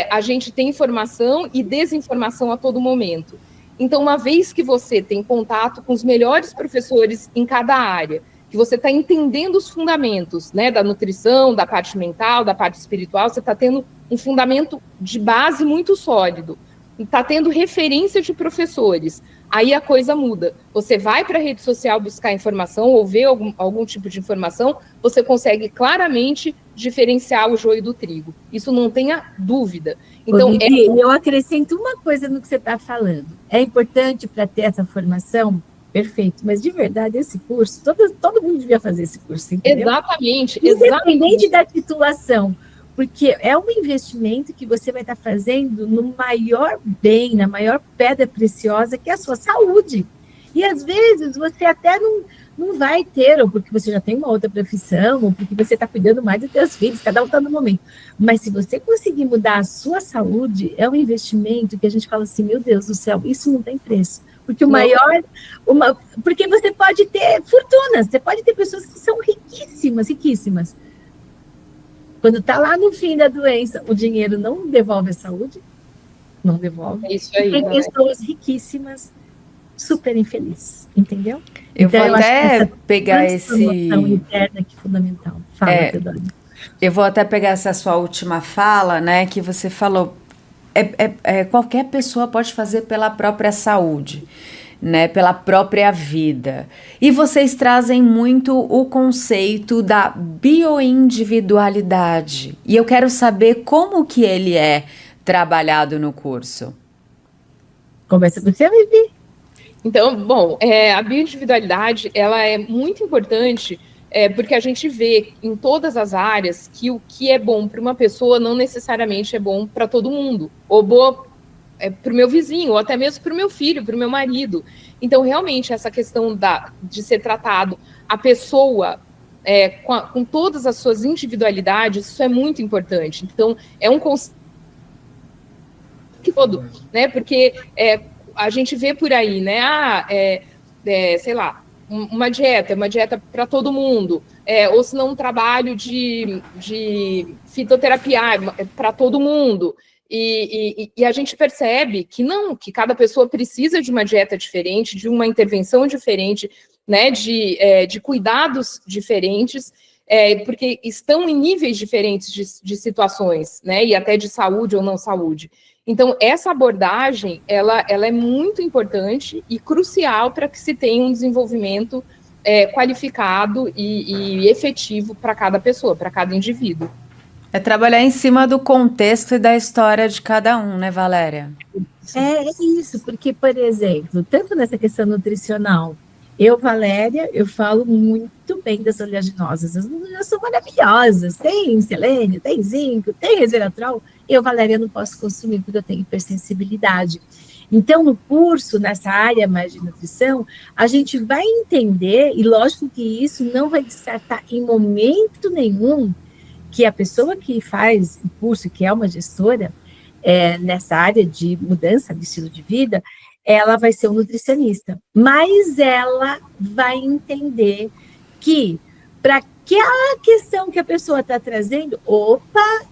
a gente tem informação e desinformação a todo momento. Então, uma vez que você tem contato com os melhores professores em cada área, que você está entendendo os fundamentos, né, da nutrição, da parte mental, da parte espiritual, você está tendo um fundamento de base muito sólido, está tendo referência de professores, aí a coisa muda. Você vai para a rede social buscar informação ou ver algum tipo de informação, você consegue claramente diferenciar o joio do trigo. Isso não tenha dúvida. Então, Vivi, eu acrescento uma coisa no que você está falando. É importante para ter essa formação? Perfeito, mas de verdade, esse curso, todo mundo devia fazer esse curso, entendeu? Exatamente. Independente da titulação, porque é um investimento que você vai estar fazendo no maior bem, na maior pedra preciosa, que é a sua saúde. E às vezes você até não vai ter, ou porque você já tem uma outra profissão, ou porque você está cuidando mais dos seus filhos, cada um está no momento. Mas se você conseguir mudar a sua saúde, é um investimento que a gente fala assim, meu Deus do céu, isso não tem preço. Porque porque você pode ter fortunas, você pode ter pessoas que são riquíssimas, riquíssimas. Quando está lá no fim da doença, o dinheiro não devolve a saúde, não devolve. É isso aí. Tem pessoas riquíssimas, super infelizes, entendeu? Eu vou até pegar esse... interna que é fundamental. Fala, Teodoro. Eu vou até pegar essa sua última fala, né, que você falou, qualquer pessoa pode fazer pela própria saúde, né, pela própria vida. E vocês trazem muito o conceito da bioindividualidade. E eu quero saber como que ele é trabalhado no curso. Começa com você, Vivi. Então, bom, a bioindividualidade, ela é muito importante, porque a gente vê em todas as áreas que o que é bom para uma pessoa não necessariamente é bom para todo mundo, ou boa para o meu vizinho, ou até mesmo para o meu filho, para o meu marido. Então, realmente, essa questão de ser tratado a pessoa com todas as suas individualidades, isso é muito importante. Então, é um conceito todo, né? Porque a gente vê por aí, né? Sei lá, uma dieta para todo mundo, ou se não um trabalho de fitoterapia para todo mundo. E a gente percebe que que cada pessoa precisa de uma dieta diferente, de uma intervenção diferente, né, de cuidados diferentes, porque estão em níveis diferentes de situações, né, e até de saúde ou não saúde. Então, essa abordagem, ela é muito importante e crucial para que se tenha um desenvolvimento qualificado e efetivo para cada pessoa, para cada indivíduo. É trabalhar em cima do contexto e da história de cada um, né, Valéria? É isso, porque, por exemplo, tanto nessa questão nutricional, Valéria, eu falo muito bem das oleaginosas. As oleaginosas são maravilhosas, tem selênio, tem zinco, tem resveratrol. Valéria, não posso consumir porque eu tenho hipersensibilidade. Então, no curso, nessa área mais de nutrição, a gente vai entender, e lógico que isso não vai descartar em momento nenhum que a pessoa que faz o curso, que é uma gestora, nessa área de mudança de estilo de vida, ela vai ser um nutricionista, mas ela vai entender que para aquela questão que a pessoa está trazendo,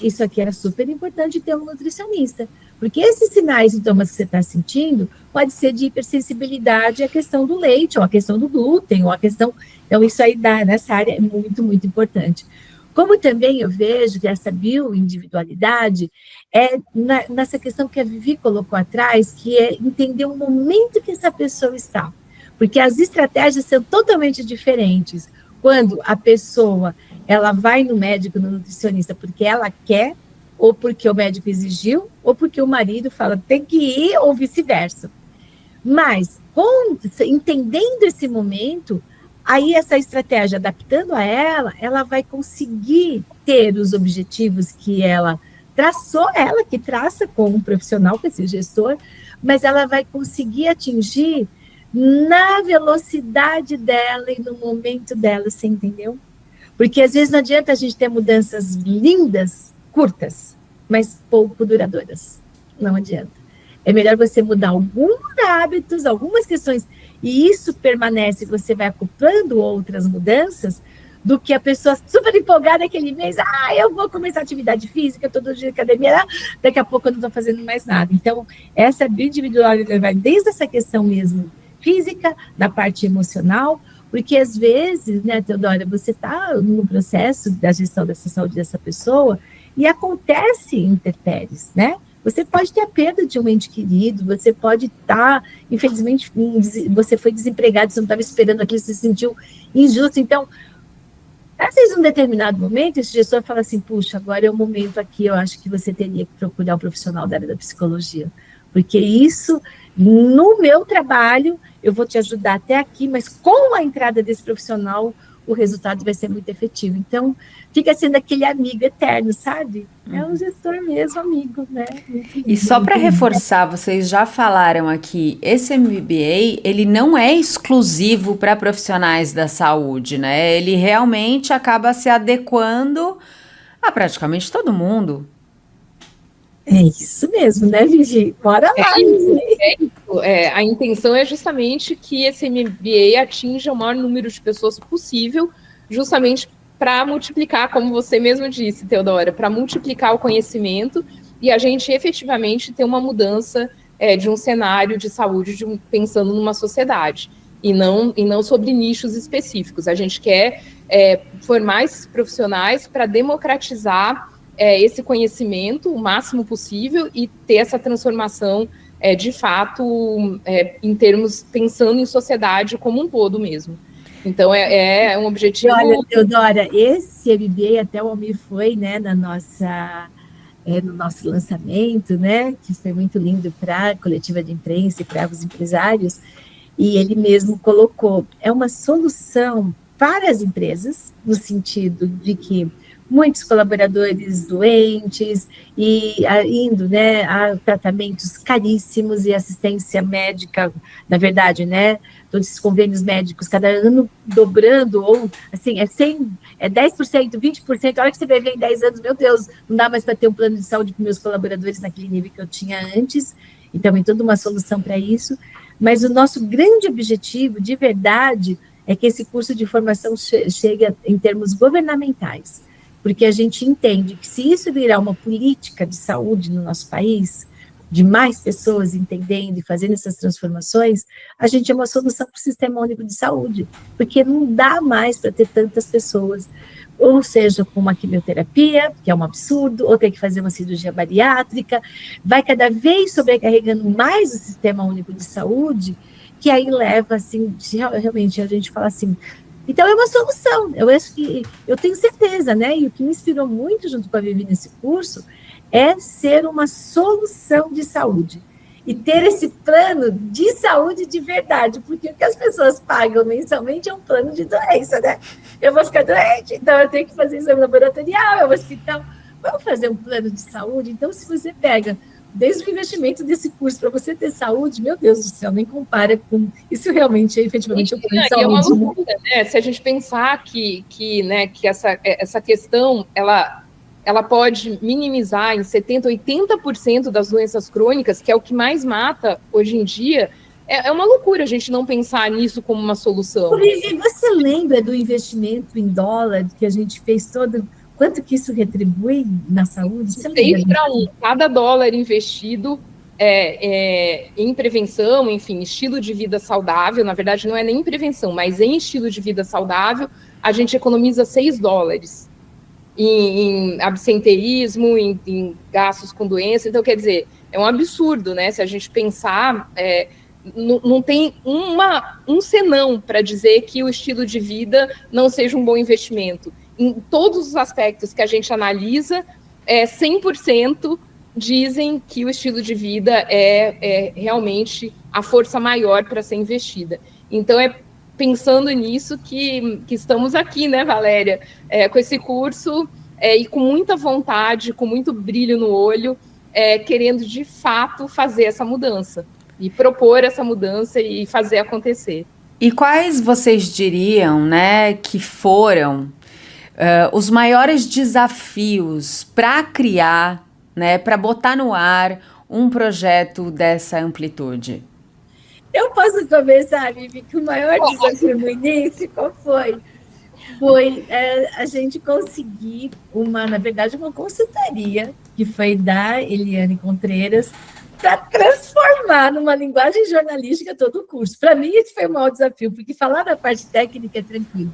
isso aqui era super importante ter um nutricionista, porque esses sinais e sintomas que você está sentindo pode ser de hipersensibilidade à questão do leite, ou à questão do glúten, ou à questão... Então, isso aí nessa área é muito, muito importante. Como também eu vejo que essa bioindividualidade nessa questão que a Vivi colocou atrás, que é entender o momento que essa pessoa está. Porque as estratégias são totalmente diferentes. Quando a pessoa ela vai no médico, no nutricionista, porque ela quer ou porque o médico exigiu, ou porque o marido fala tem que ir, ou vice-versa. Mas, entendendo esse momento, aí essa estratégia, adaptando a ela vai conseguir ter os objetivos que ela traçou, ela que traça como profissional, com esse gestor, mas ela vai conseguir atingir na velocidade dela e no momento dela, você entendeu? Porque às vezes não adianta a gente ter mudanças lindas, curtas, mas pouco duradouras. Não adianta. É melhor você mudar alguns hábitos, algumas questões, e isso permanece, você vai acoplando outras mudanças, do que a pessoa super empolgada aquele mês, eu vou começar atividade física, todo dia academia, daqui a pouco eu não estou fazendo mais nada. Então, essa bioindividualidade vai desde essa questão mesmo física, da parte emocional, porque às vezes, né, Teodora, você está no processo da gestão dessa saúde dessa pessoa, e acontece intempéries, né? Você pode ter a perda de um ente querido, você pode estar, infelizmente, você foi desempregado, você não estava esperando aquilo, você se sentiu injusto. Então, às vezes, em um determinado momento, esse gestor fala assim, puxa, agora é o momento aqui, eu acho que você teria que procurar um profissional da área da psicologia, porque isso, no meu trabalho, eu vou te ajudar até aqui, mas com a entrada desse profissional, o resultado vai ser muito efetivo. Então, fica sendo aquele amigo eterno, sabe? É um gestor mesmo, amigo, né? E só para reforçar, vocês já falaram aqui, esse MBA, ele não é exclusivo para profissionais da saúde, né? Ele realmente acaba se adequando a praticamente todo mundo. É isso mesmo, né, Vivi? Bora lá. A intenção é justamente que esse MBA atinja o maior número de pessoas possível, justamente para multiplicar, como você mesmo disse, Teodora, para multiplicar o conhecimento e a gente efetivamente ter uma mudança de um cenário de saúde, pensando numa sociedade, e não sobre nichos específicos. A gente quer formar esses profissionais para democratizar esse conhecimento o máximo possível e ter essa transformação de fato em termos, pensando em sociedade como um todo mesmo. Então, é um objetivo... Olha, Teodora, esse MBA, até o Almir foi, né, no nosso lançamento, né, que foi muito lindo para a coletiva de imprensa e para os empresários, e ele mesmo colocou, é uma solução para as empresas, no sentido de que muitos colaboradores doentes e indo, né, a tratamentos caríssimos e assistência médica, na verdade, né, todos esses convênios médicos, cada ano dobrando, ou, assim, é 10%, 20%, a hora que você vai ver em 10 anos, meu Deus, não dá mais para ter um plano de saúde para meus colaboradores naquele nível que eu tinha antes, então tem toda uma solução para isso, mas o nosso grande objetivo, de verdade, é que esse curso de formação chegue em termos governamentais, porque a gente entende que se isso virar uma política de saúde no nosso país, de mais pessoas entendendo e fazendo essas transformações, a gente é uma solução para o Sistema Único de Saúde, porque não dá mais para ter tantas pessoas, ou seja, com uma quimioterapia, que é um absurdo, ou ter que fazer uma cirurgia bariátrica, vai cada vez sobrecarregando mais o Sistema Único de Saúde, que aí leva, assim, realmente a gente fala assim, então, é uma solução, eu acho que, eu tenho certeza, né, e o que me inspirou muito junto com a Vivi nesse curso, é ser uma solução de saúde, e ter esse plano de saúde de verdade, porque o que as pessoas pagam mensalmente é um plano de doença, né, eu vou ficar doente, então eu tenho que fazer exame laboratorial, é um hospital, vamos fazer um plano de saúde, então se você pega desde o investimento desse curso para você ter saúde, meu Deus do céu, nem compara com... Isso realmente, efetivamente, é um plano de saúde. É uma loucura, né? Se a gente pensar que essa questão, ela pode minimizar em 70%, 80% das doenças crônicas, que é o que mais mata hoje em dia, é uma loucura a gente não pensar nisso como uma solução. Vivi, você lembra do investimento em dólar que a gente fez todo... Quanto que isso retribui na saúde? 6-1. Cada dólar investido em prevenção, enfim, estilo de vida saudável, na verdade não é nem em prevenção, mas em estilo de vida saudável, a gente economiza $6 em absenteísmo, em gastos com doença. Então, quer dizer, é um absurdo, né? Se a gente pensar, não tem um senão para dizer que o estilo de vida não seja um bom investimento. Em todos os aspectos que a gente analisa, 100% dizem que o estilo de vida é realmente a força maior para ser investida. Então, pensando nisso que estamos aqui, né, Valéria, com esse curso e com muita vontade, com muito brilho no olho, querendo de fato fazer essa mudança e propor essa mudança e fazer acontecer. E quais vocês diriam, né, que foram os maiores desafios para criar, né, para botar no ar um projeto dessa amplitude? Eu posso começar, Vivi, que o maior desafio no início, qual foi? Foi a gente conseguir na verdade, uma consultoria, que foi da Eliane Contreiras, para transformar numa linguagem jornalística todo o curso. Para mim, esse foi o maior desafio, porque falar da parte técnica é tranquilo,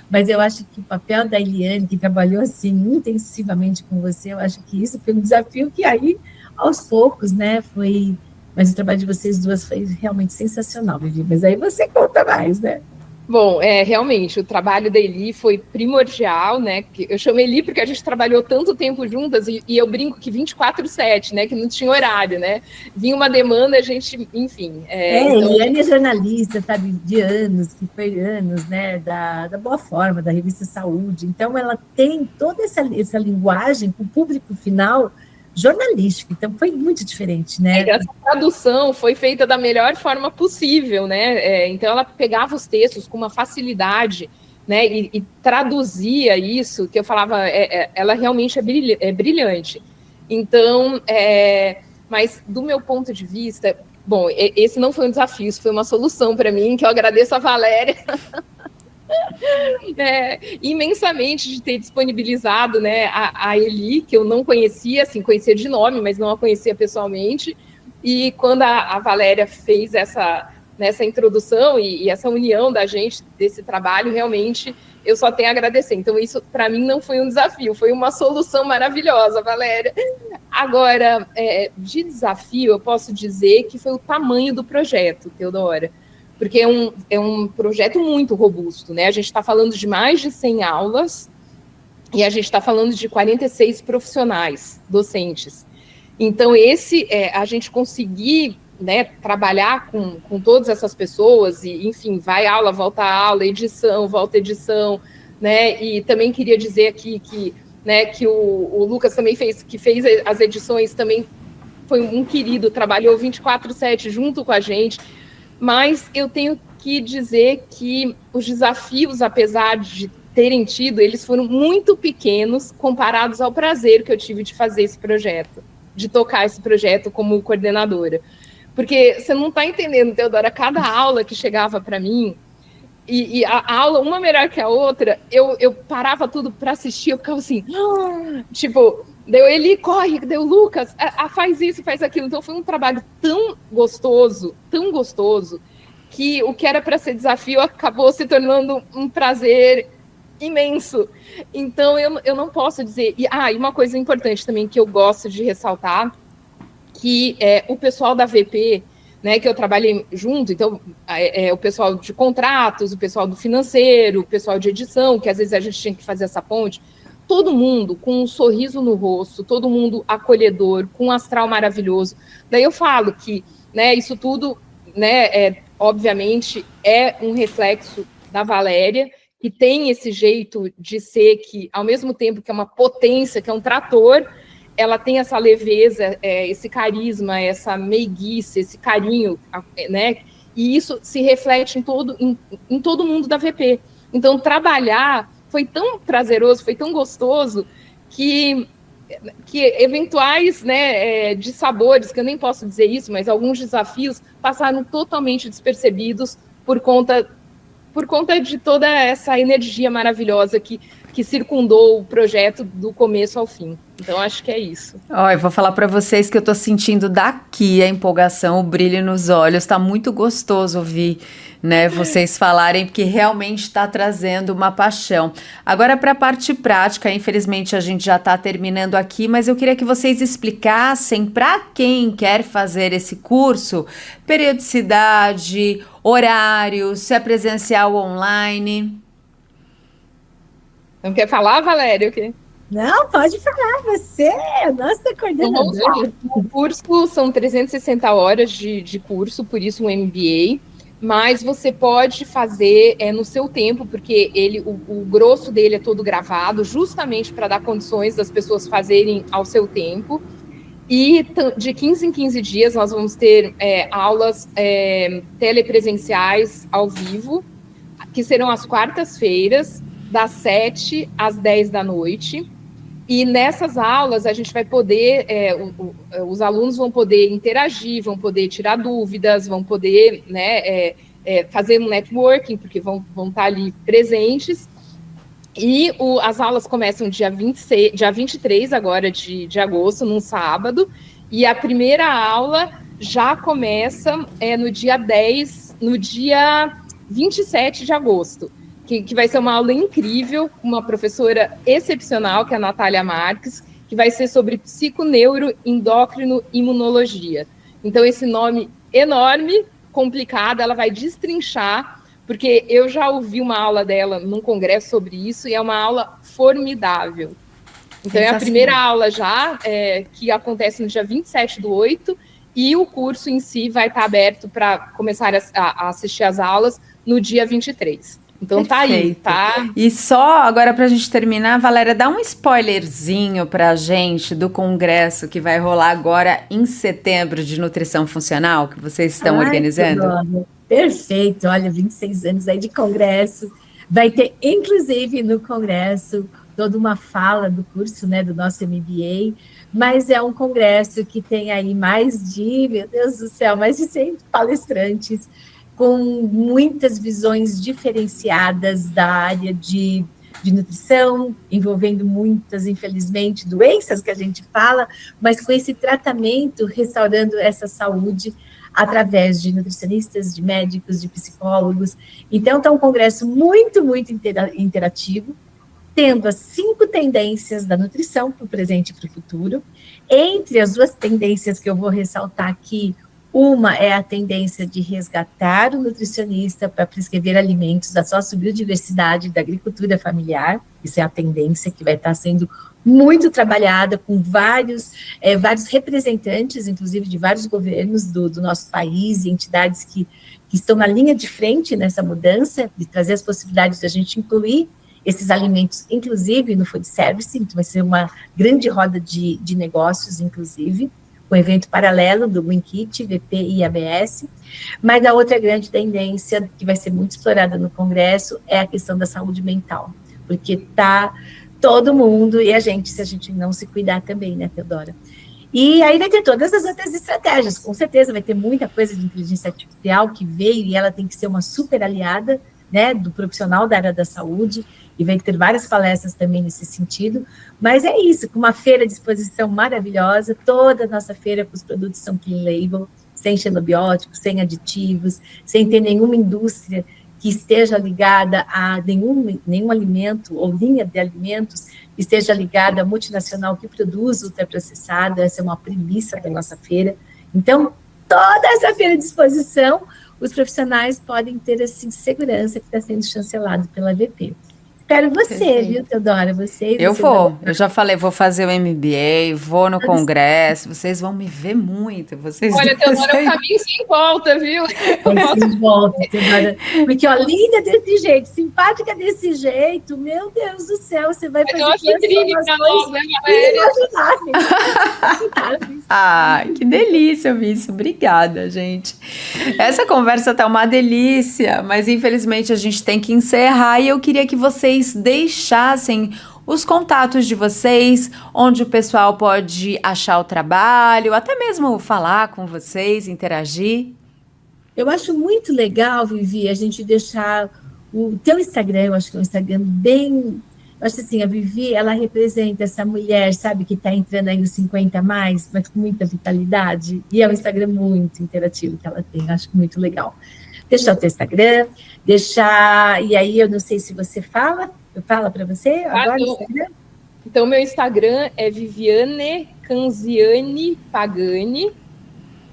mas eu acho que o papel da Eliane, que trabalhou assim intensivamente com você, eu acho que isso foi um desafio que aí, aos poucos, né, foi... Mas o trabalho de vocês duas foi realmente sensacional, Vivi, mas aí você conta mais, né? Bom, realmente, o trabalho da Eli foi primordial, né? Eu chamo Eli porque a gente trabalhou tanto tempo juntas e eu brinco que 24/7, né? Que não tinha horário, né? Vinha uma demanda, a gente, enfim... Então... Eliane é jornalista, sabe, de anos, que foi anos, né? Da Boa Forma, da revista Saúde. Então, ela tem toda essa linguagem para o público final jornalístico, então foi muito diferente, né? Essa tradução foi feita da melhor forma possível, né? Então ela pegava os textos com uma facilidade, né? E traduzia isso, que eu falava, ela realmente é brilhante. Então, mas do meu ponto de vista, bom, esse não foi um desafio, isso foi uma solução para mim, que eu agradeço a Valéria imensamente de ter disponibilizado, né, a Eli, que eu não conhecia, assim, conhecia de nome, mas não a conhecia pessoalmente, e quando a Valéria fez nessa introdução e essa união da gente, desse trabalho, realmente, eu só tenho a agradecer. Então, isso, para mim, não foi um desafio, foi uma solução maravilhosa, Valéria. Agora, de desafio, eu posso dizer que foi o tamanho do projeto, Teodora, porque é um projeto muito robusto, né? A gente está falando de mais de 100 aulas e a gente está falando de 46 profissionais, docentes. Então, a gente conseguir, né, trabalhar com todas essas pessoas, e, enfim, vai aula, volta aula, edição, volta edição, né? E também queria dizer aqui que o Lucas também fez as edições, também foi um querido, trabalhou 24/7 junto com a gente. Mas eu tenho que dizer que os desafios, apesar de terem tido, eles foram muito pequenos comparados ao prazer que eu tive de fazer esse projeto, de tocar esse projeto como coordenadora. Porque você não está entendendo, Teodora, cada aula que chegava para mim, e a aula, uma melhor que a outra, eu parava tudo para assistir, eu ficava assim, tipo... Deu ele, corre, deu Lucas, faz isso, faz aquilo. Então foi um trabalho tão gostoso, que o que era para ser desafio acabou se tornando um prazer imenso. Então eu não posso dizer... E uma coisa importante também que eu gosto de ressaltar, que o pessoal da VP, né, que eu trabalhei junto, então o pessoal de contratos, o pessoal do financeiro, o pessoal de edição, que às vezes a gente tinha que fazer essa ponte, todo mundo com um sorriso no rosto, todo mundo acolhedor, com um astral maravilhoso. Daí eu falo que, né, isso tudo, né, obviamente, é um reflexo da Valéria, que tem esse jeito de ser que, ao mesmo tempo que é uma potência, que é um trator, ela tem essa leveza, esse carisma, essa meiguice, esse carinho, né, e isso se reflete em todo mundo da VP. Então, trabalhar foi tão prazeroso, foi tão gostoso, que eventuais, né, dissabores, que eu nem posso dizer isso, mas alguns desafios passaram totalmente despercebidos por conta de toda essa energia maravilhosa que circundou o projeto do começo ao fim. Então, acho que é isso. Eu vou falar para vocês que eu tô sentindo daqui a empolgação, o brilho nos olhos. Tá muito gostoso ouvir, né, vocês falarem, porque realmente está trazendo uma paixão. Agora, para a parte prática, infelizmente a gente já está terminando aqui, mas eu queria que vocês explicassem para quem quer fazer esse curso, periodicidade, horário, se é presencial ou online. Não quer falar, Valéria? O quê? Não, pode falar, você é a nossa coordenadora. O curso são 360 horas de curso, por isso um MBA, mas você pode fazer no seu tempo, porque o grosso dele é todo gravado, justamente para dar condições das pessoas fazerem ao seu tempo. E de 15 em 15 dias nós vamos ter aulas telepresenciais ao vivo, que serão às quartas-feiras, das 7 às 10 da noite. E nessas aulas a gente vai poder, os alunos vão poder interagir, vão poder tirar dúvidas, vão poder fazer um networking, porque vão estar ali presentes. E as aulas começam dia 23 agora de agosto, num sábado, e a primeira aula já começa no dia 27 de agosto. Que vai ser uma aula incrível, uma professora excepcional, que é a Natália Marques, que vai ser sobre psiconeuroendócrino-imunologia. Então, esse nome enorme, complicado, ela vai destrinchar, porque eu já ouvi uma aula dela num congresso sobre isso, e é uma aula formidável. Então, é a primeira aula já, que acontece no dia 27/8, e o curso em si vai estar aberto para começar a assistir às aulas no dia 23. Então Perfeito. Tá aí, tá? E só agora para a gente terminar, Valéria, dá um spoilerzinho para a gente do congresso que vai rolar agora em setembro de nutrição funcional, que vocês estão organizando. Perfeito, olha, 26 anos aí de congresso. Vai ter, inclusive, no congresso, toda uma fala do curso, né, do nosso MBA, mas é um congresso que tem aí mais de 100 palestrantes, com muitas visões diferenciadas da área de nutrição, envolvendo muitas, infelizmente, doenças que a gente fala, mas com esse tratamento, restaurando essa saúde através de nutricionistas, de médicos, de psicólogos. Então, está um congresso muito, muito interativo, tendo as 5 tendências da nutrição para o presente e para o futuro. Entre as 2 tendências que eu vou ressaltar aqui, uma é a tendência de resgatar o nutricionista para prescrever alimentos da sociobiodiversidade da agricultura familiar. Isso é a tendência que vai estar sendo muito trabalhada com vários representantes, inclusive de vários governos do nosso país e entidades que estão na linha de frente nessa mudança, de trazer as possibilidades de a gente incluir esses alimentos, inclusive no food service. Então vai ser uma grande roda de negócios, inclusive, um evento paralelo do WinKit, VP e ABS, mas a outra grande tendência que vai ser muito explorada no Congresso é a questão da saúde mental, porque está todo mundo, e a gente, se a gente não se cuidar também, né, Teodora? E aí vai ter todas as outras estratégias, com certeza vai ter muita coisa de inteligência artificial que veio e ela tem que ser uma super aliada, né, do profissional da área da saúde, e vai ter várias palestras também nesse sentido, mas é isso, com uma feira de exposição maravilhosa, toda a nossa feira com os produtos são clean label, sem xenobióticos, sem aditivos, sem ter nenhuma indústria que esteja ligada a nenhum alimento ou linha de alimentos que esteja ligada à multinacional que produz ultraprocessado. Essa é uma premissa da nossa feira. Então, toda essa feira de exposição, os profissionais podem ter assim, segurança que está sendo chancelado pela VP. Espero você, perfeito, viu, Teodora? Eu já falei, vou fazer o MBA, vou no congresso, vocês vão me ver muito. Olha, Teodora, é um caminho sem volta, viu? Sem volta, Teodora. Porque, ó, linda desse jeito, simpática desse jeito, meu Deus do céu, você vai fazer transformações inimagináveis. Ah, que delícia ouvir isso. Obrigada, gente. Essa conversa tá uma delícia, mas infelizmente a gente tem que encerrar e eu queria que vocês deixassem os contatos de vocês, onde o pessoal pode achar o trabalho, até mesmo falar com vocês, interagir. Eu acho muito legal, Vivi, a gente deixar o teu Instagram. Eu acho que é um Instagram bem... Eu acho assim, a Vivi, ela representa essa mulher, sabe, que está entrando aí nos 50 a mais, mas com muita vitalidade, e é um Instagram muito interativo que ela tem, acho muito legal. Deixar o teu Instagram, e aí eu não sei se você fala para você agora o Instagram? Então, meu Instagram é Viviane Canziani Pagani,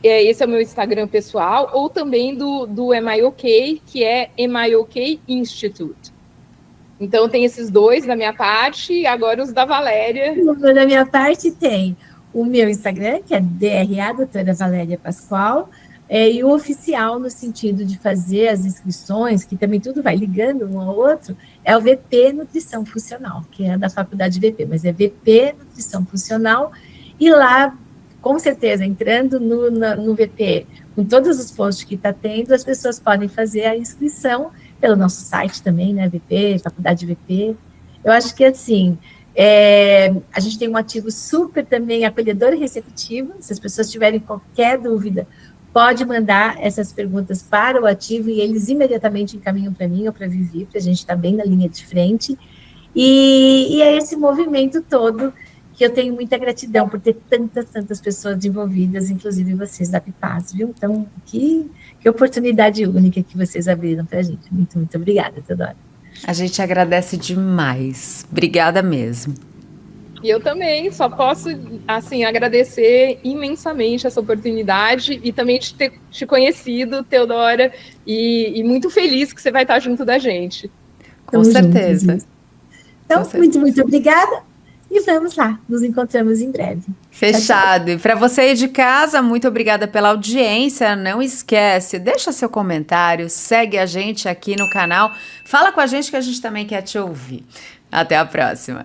esse é o meu Instagram pessoal, ou também do Am I OK, que é Am I OK Institute. Então, tem esses 2 da minha parte, e agora os da Valéria. Da minha parte tem o meu Instagram, que é DRA, doutora Valéria Pascoal, e o oficial, no sentido de fazer as inscrições, que também tudo vai ligando um ao outro, é o VP Nutrição Funcional, que é da faculdade VP, mas é VP Nutrição Funcional, e lá, com certeza, entrando no VP, com todos os posts que está tendo, as pessoas podem fazer a inscrição pelo nosso site também, né, VP, Faculdade VP. Eu acho que, assim, a gente tem um ativo super também acolhedor e receptivo. Se as pessoas tiverem qualquer dúvida, pode mandar essas perguntas para o ativo e eles imediatamente encaminham para mim ou para a Vivi, para a gente estar bem na linha de frente. E é esse movimento todo que eu tenho muita gratidão por ter tantas pessoas envolvidas, inclusive vocês da Pipaz, viu? Então, que oportunidade única que vocês abriram para a gente. Muito, muito obrigada, Teodora. A gente agradece demais. Obrigada mesmo. E eu também só posso, assim, agradecer imensamente essa oportunidade e também de ter te conhecido, Teodora, e muito feliz que você vai estar junto da gente. Com certeza. Então, muito, muito obrigada. E vamos lá, nos encontramos em breve. Fechado. Tchau. E para você aí de casa, muito obrigada pela audiência. Não esquece, deixa seu comentário, segue a gente aqui no canal, fala com a gente que a gente também quer te ouvir. Até a próxima.